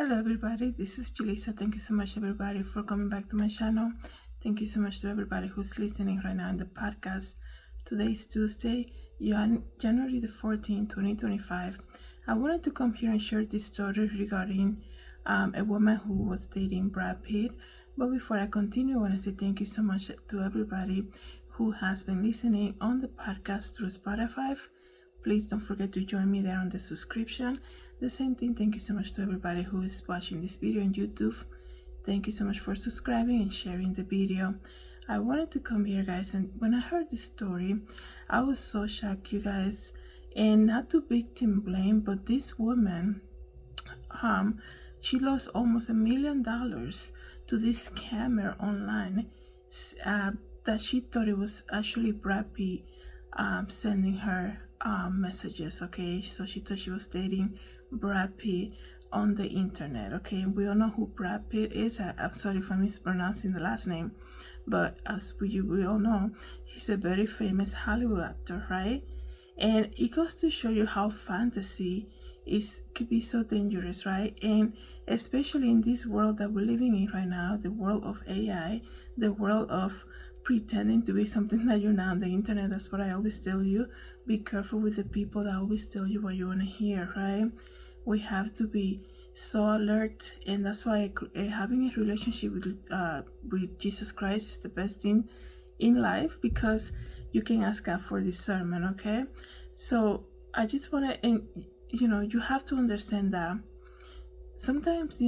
Hello everybody, this is Julissa. Thank you so much everybody for coming back to my channel. Thank you so much to everybody who's listening right now in the podcast. Today is Tuesday, January the 14th, 2025. I wanted to come here and share this story regarding a woman who was dating Brad Pitt. But before I continue, I want to say thank you so much to everybody who has been listening on the podcast through Spotify. Please don't forget to join me there on the subscription. The same thing, thank you so much to everybody who is watching this video on YouTube. Thank you so much for subscribing and sharing the video. I wanted to come here, guys, and when I heard this story, I was so shocked, you guys. And not to victim blame, but this woman, she lost almost $1 million to this scammer online that she thought it was actually Brad Pitt sending her messages. Okay, so she thought she was dating Brad Pitt on the internet. Okay, we all know who Brad Pitt is. I'm sorry if I'm mispronouncing the last name, but as we all know, he's a very famous Hollywood actor, right? And it goes to show you how fantasy could be so dangerous, right? And especially in this world that we're living in right now, the world of AI, the world of pretending to be something that you're not on the internet. That's what I always tell you. Be careful with the people that always tell you what you want to hear, right? We have to be so alert, and that's why having a relationship with Jesus Christ is the best thing in life, because you can ask God for discernment. Okay, so I just want to, and you have to understand that sometimes,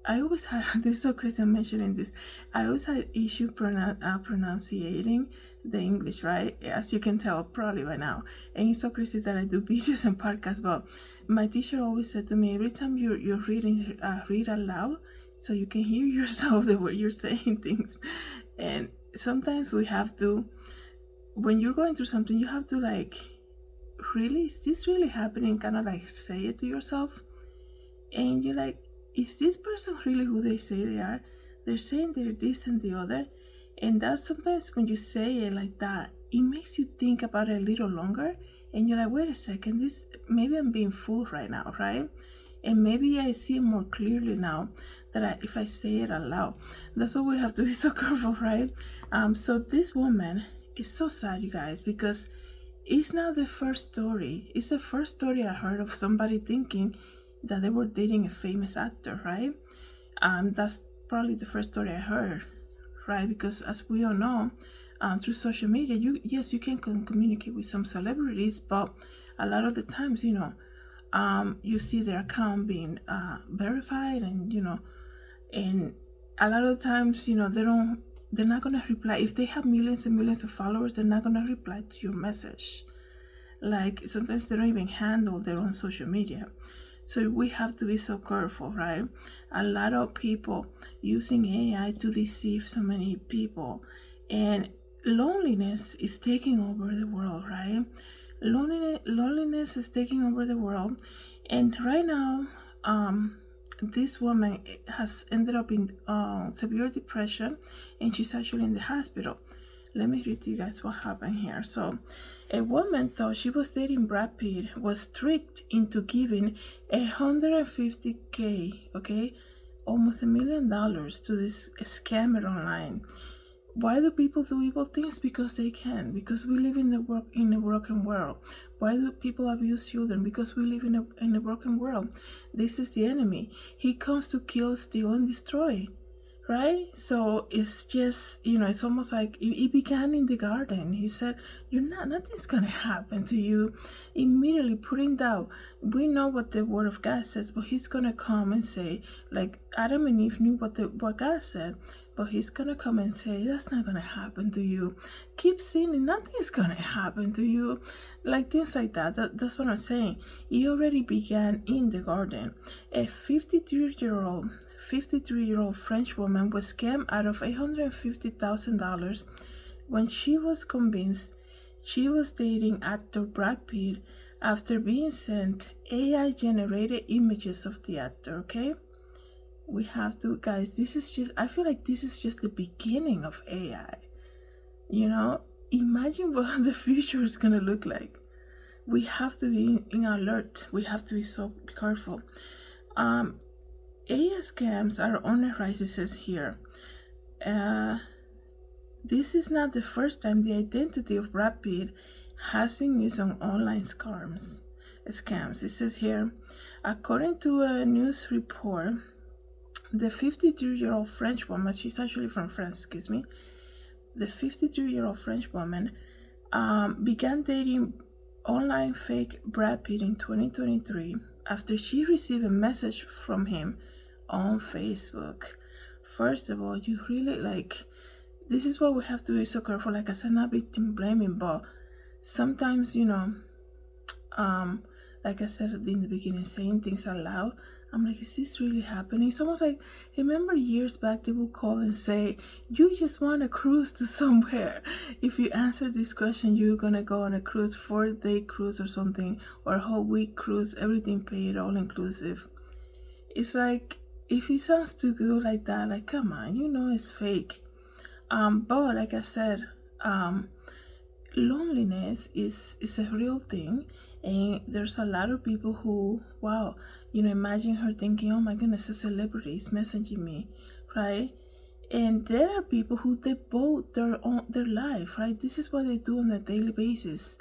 I always had this, so crazy I'm mentioning this, I always had issue pronunciating the English, right? As you can tell probably by now. And it's so crazy that I do videos and podcasts, but my teacher always said to me, every time you're reading, read aloud so you can hear yourself the way you're saying things. And sometimes we have to, when you're going through something, you have to really, is this really happening? Kind of say it to yourself. And you're like, is this person really who they say they are? They're saying they're this and the other. And that's sometimes when you say it like that, it makes you think about it a little longer. And you're like, wait a second, maybe I'm being fooled right now, right? And maybe I see it more clearly now that if I say it aloud. That's why we have to be so careful, right? So this woman is so sad, you guys, because it's not the first story. It's the first story I heard of somebody thinking that they were dating a famous actor, right? That's probably the first story I heard, right? Because as we all know, through social media, you can communicate with some celebrities, but a lot of the times, you see their account being verified, and and a lot of times, they're not gonna reply. If they have millions and millions of followers, they're not gonna reply to your message. Like, sometimes they don't even handle their own social media. So we have to be so careful, right? A lot of people using AI to deceive so many people, and loneliness is taking over the world, right? Loneliness is taking over the world, and right now, this woman has ended up in severe depression, and she's actually in the hospital. Let me read to you guys what happened here. So, a woman thought she was dating Brad Pitt, was tricked into giving $150K, okay, almost $1 million to this scammer online. Why do people do evil things? Because they can. Because we live in a broken world. Why do people abuse children? Because we live in a broken world. This is the enemy. He comes to kill, steal, and destroy. Right? So it's just, it's almost like it began in the garden. He said, nothing's gonna happen to you. Immediately putting down, we know what the word of God says, but he's gonna come and say, like Adam and Eve knew what God said, but he's gonna come and say, that's not gonna happen to you. Keep sinning, nothing's gonna happen to you. Like things like that. That's what I'm saying. It already began in the garden. A 53-year-old French woman was scammed out of $850,000 when she was convinced she was dating actor Brad Pitt after being sent AI-generated images of the actor, okay? We have to, guys, I feel like this is just the beginning of AI. Imagine what the future is going to look like. We have to be in alert. We have to be so careful. AI scams are on the rise, it says here. This is not the first time the identity of Brad Pitt has been used on online scams. It says here, according to a news report, the 52-year-old French woman, she's actually from France, the 52-year-old French woman began dating online fake Brad Pitt in 2023 after she received a message from him on Facebook. First of all, you really this is why we have to be so careful. Like I said, not victim blaming, but sometimes, like I said in the beginning, saying things out loud, I'm like, is this really happening? It's almost like, remember years back, they would call and say, you just want to cruise to somewhere. If you answer this question, you're going to go on a cruise, 4-day cruise or something, or a whole week cruise, everything paid, all inclusive. It's like, if it sounds too good like that, like, come on, it's fake. But like I said, loneliness is a real thing, and there's a lot of people who, wow, imagine her thinking, oh my goodness, a celebrity is messaging me, right? And there are people who devote their life, right? This is what they do on a daily basis.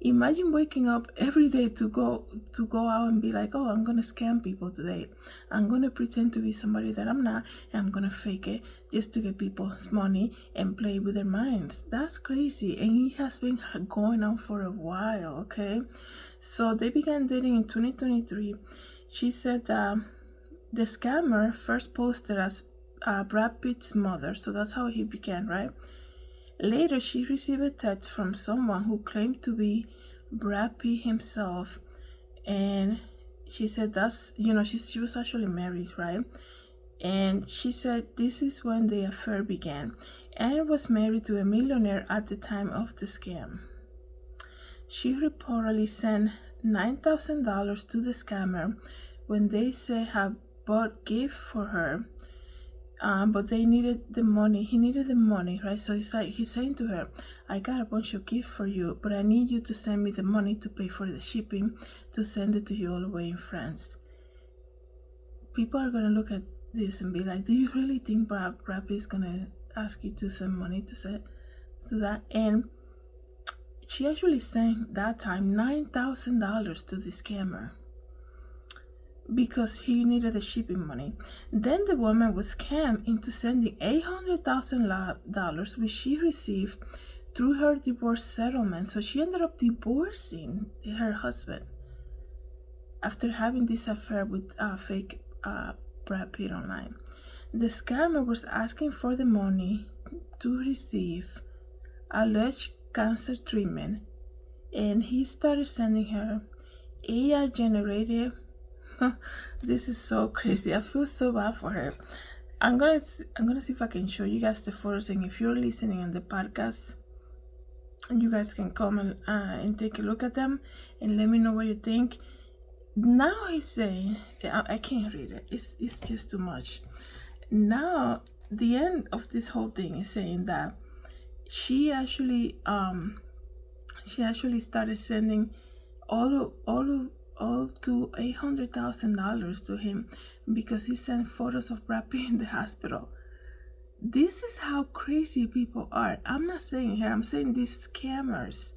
Imagine waking up every day to go out and be like, oh, I'm gonna scam people today. I'm gonna pretend to be somebody that I'm not, and I'm gonna fake it just to get people's money and play with their minds. That's crazy, and it has been going on for a while, okay? So they began dating in 2023. She said the scammer first posted as Brad Pitt's mother, so that's how he began, right? Later, she received a text from someone who claimed to be Brad Pitt himself, and she said she was actually married, right? And she said this is when the affair began, and was married to a millionaire at the time of the scam. She reportedly sent $9,000 to the scammer when they say have bought gift for her. But they needed the money. He needed the money, right? So he's saying to her, I got a bunch of gifts for you, but I need you to send me the money to pay for the shipping, to send it to you all the way in France. People are going to look at this and be like, do you really think Brad Pitt is going to ask you to send money to that? And she actually sent that time $9,000 to the scammer, because he needed the shipping money. Then the woman was scammed into sending $800,000, which she received through her divorce settlement. So she ended up divorcing her husband after having this affair with fake Brad Pitt online. The scammer was asking for the money to receive alleged cancer treatment, and he started sending her AI generated. This is so crazy. I feel so bad for her. I'm gonna see if I can show you guys the photos, and if you're listening on the podcast, you guys can come and take a look at them and let me know what you think. Now he's saying, I can't read it. It's just too much. Now the end of this whole thing is saying that she actually started sending all to $800,000 to him, because he sent photos of Brad Pitt in the hospital. This is how crazy people are. I'm not saying here, I'm saying these scammers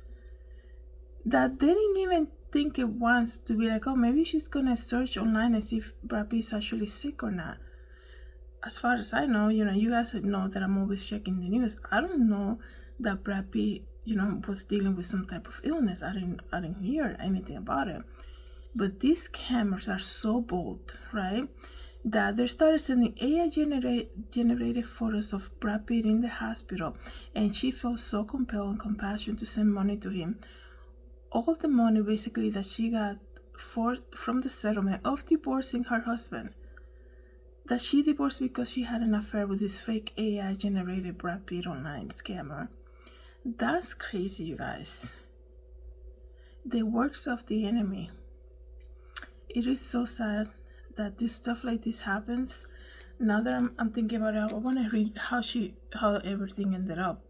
that they didn't even think it once to be like, oh, maybe she's gonna search online and see if Brad Pitt is actually sick or not. As far as I know, you guys know that I'm always checking the news. I don't know that Brad Pitt, was dealing with some type of illness. I didn't hear anything about it. But these scammers are so bold, right, that they started sending AI generated photos of Brad Pitt in the hospital, and she felt so compelled and compassion to send money to him. All the money basically that she got from the settlement of divorcing her husband, that she divorced because she had an affair with this fake AI generated Brad Pitt online scammer. That's crazy, you guys. The works of the enemy. It is so sad that this stuff like this happens. Now that I'm thinking about it, I want to read how everything ended up.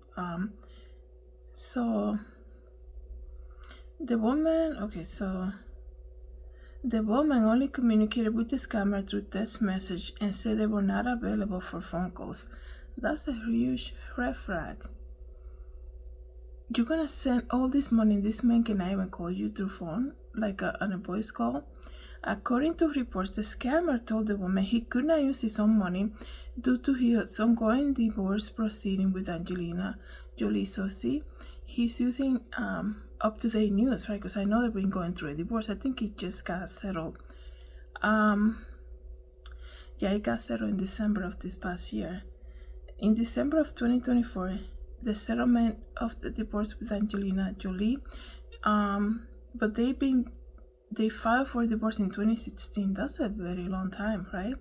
So the woman, okay, so The woman only communicated with the scammer through text message and said they were not available for phone calls. That's a huge red flag. You're gonna send all this money, this man cannot even call you through phone, like on a voice call. According to reports, the scammer told the woman he could not use his own money due to his ongoing divorce proceeding with Angelina Jolie. So see, he's using up-to-date news, right? Because I know they've been going through a divorce. I think it just got settled. Yeah, it got settled in December of this past year. In December of 2024, the settlement of the divorce with Angelina Jolie, but they filed for divorce in 2016. That's a very long time, right?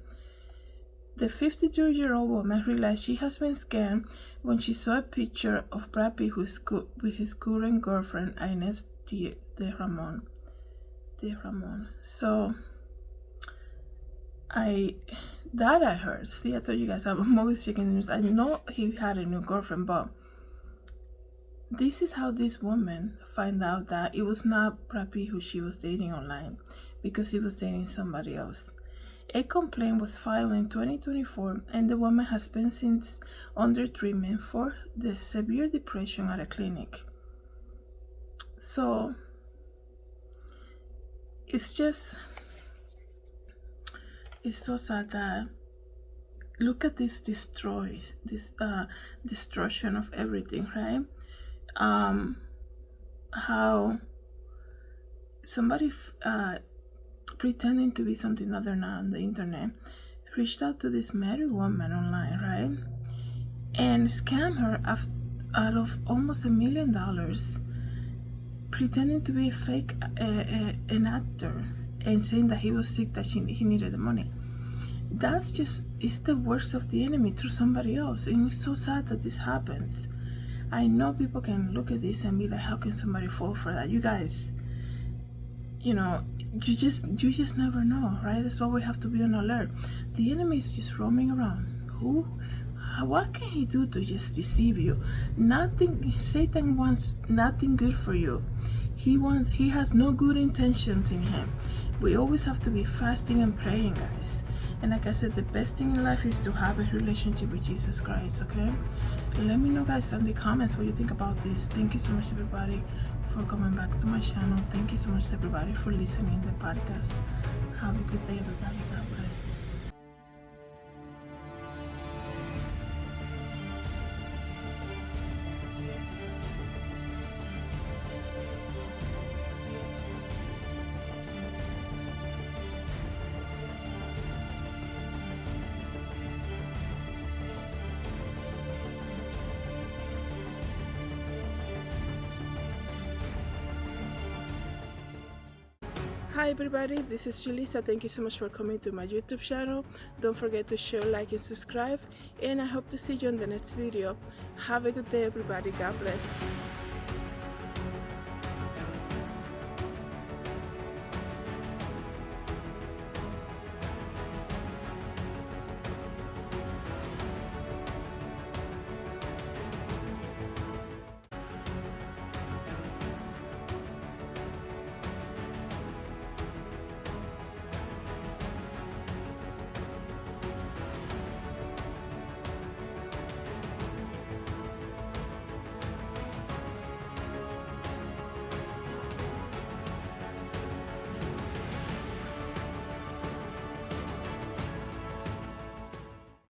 The 52-year-old woman realized she has been scammed when she saw a picture of Brad Pitt with his current girlfriend, Inez de Ramon. So, I heard. See, I told you guys, I'm always checking the news. I know he had a new girlfriend, but this is how this woman found out that it was not Brad Pitt who she was dating online, because he was dating somebody else. A complaint was filed in 2024, and the woman has been since under treatment for the severe depression at a clinic. So it's so sad that, look at this destruction of everything, right? How somebody pretending to be something other now on the internet reached out to this married woman online, right, and scammed her out of almost $1 million, pretending to be a fake an actor and saying that he was sick, that he needed the money. That's just, it's the worst of the enemy through somebody else, and it's so sad that this happens. I know people can look at this and be like, how can somebody fall for that? You guys, you just never know, right? That's why we have to be on alert. The enemy is just roaming around. What can he do to just deceive you? Nothing. Satan wants nothing good for you. He has no good intentions in him. We always have to be fasting and praying, guys. And like I said, the best thing in life is to have a relationship with Jesus Christ, okay? Let me know, guys, in the comments what you think about this. Thank you so much, everybody, for coming back to my channel. Thank you so much, everybody, for listening to the podcast. Have a good day, everybody. God bless. Hi everybody, this is Julissa. Thank you so much for coming to my YouTube channel. Don't forget to share, like, and subscribe, and I hope to see you in the next video. Have a good day, everybody. God bless.